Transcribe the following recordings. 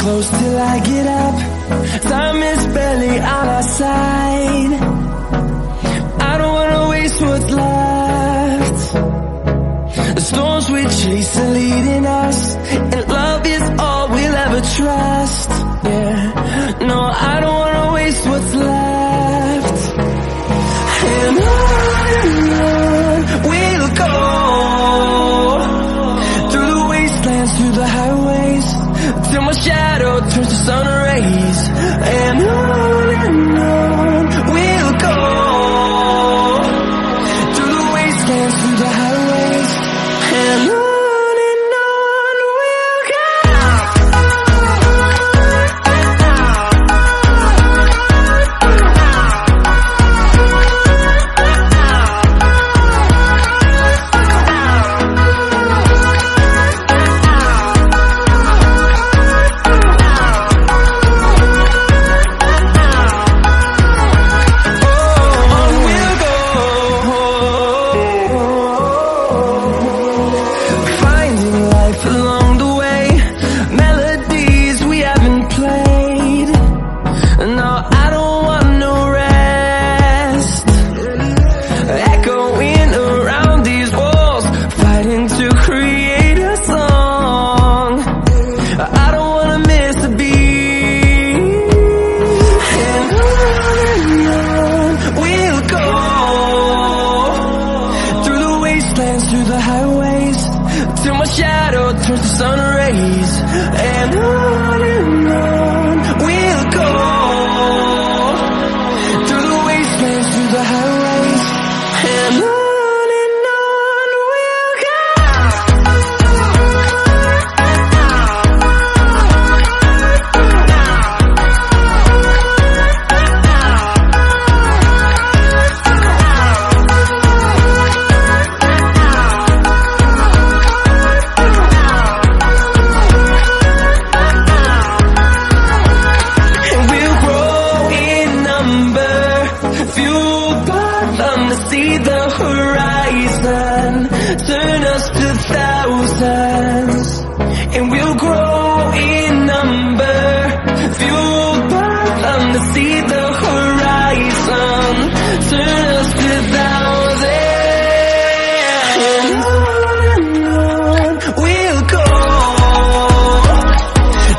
close till I get up. Time is barely on our side. I don't wanna waste what's left. The storms we chase are leading us, and love is all we'll ever trust. Yeah, no, I don't wanna waste what's left. And on we'll go, through the wastelands, through the highways, till my shadow turns to sun rays. And on we'll go, through the wastelands, through the highways, and on we'll go. Through the highways, till my shadow turns to sun rays. And on we'll go, through the wastelands, through the highways, and on we'll go. See the horizon, turn us to thousands, and we'll grow in number, fueled by them to see the horizon, turn us to thousands, and on we'll go,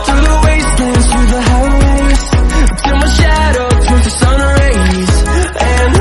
through the wastelands, through the highways, till my shadow turns to sun rays. And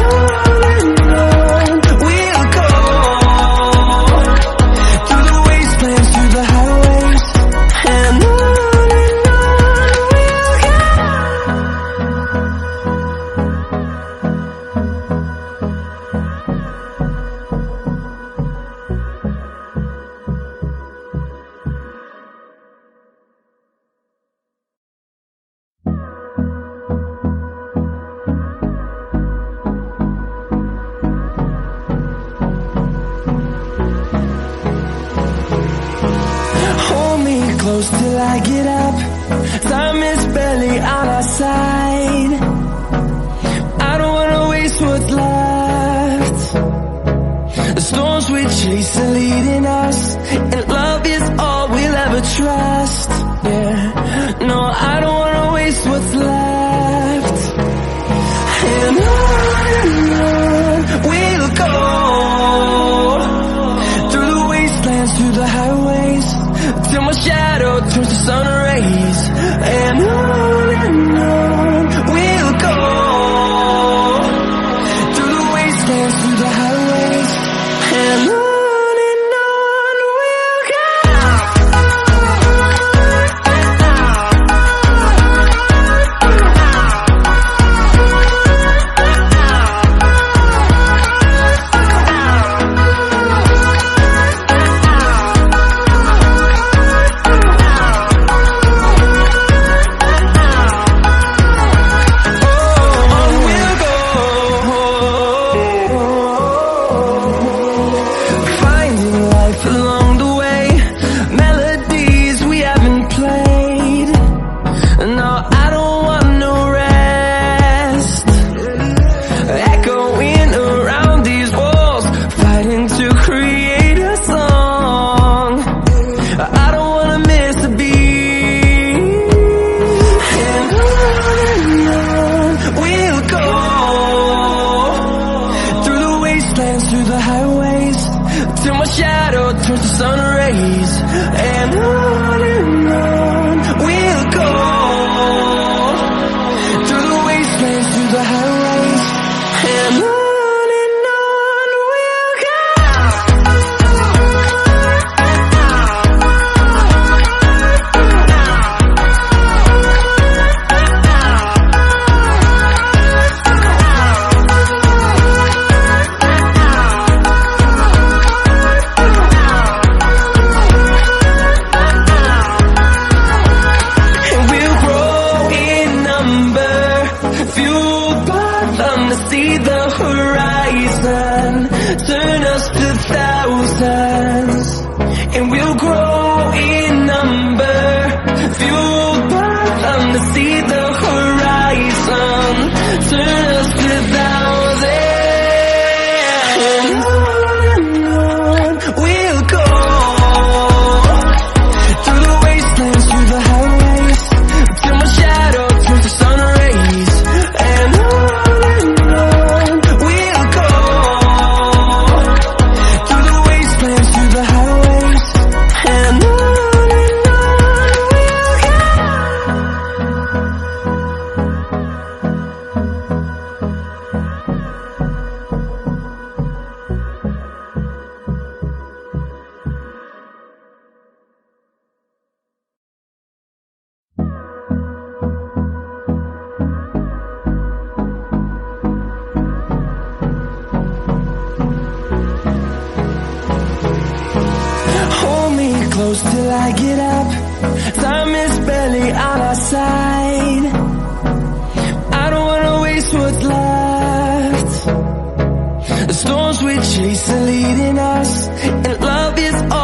close till I get up. Time is barely on our side. I don't wanna waste what's left. The storms we chase are leading us, and love is all we'll ever trust. Yeah, no, I don't wanna waste what's left. And on we'll go, through the wastelands, through the highways, till my shadow turns to sun rays. And on we'll go, through the wastelands, through the highways, and on we'll go. to see the horizon. Turn us to thousands, and we'll grow in number. Fueled by them to see the horizon. Turn us to thousands. And on we'll go, through the wastelands, through the highways, till my shadow turns to sun rays. And on we'll go, through the wastelands, through the highways. And on we'll go. Hold me close till I get up. Time is barely on our side. I don't wanna waste what's left. The storms we chase are leading us, and love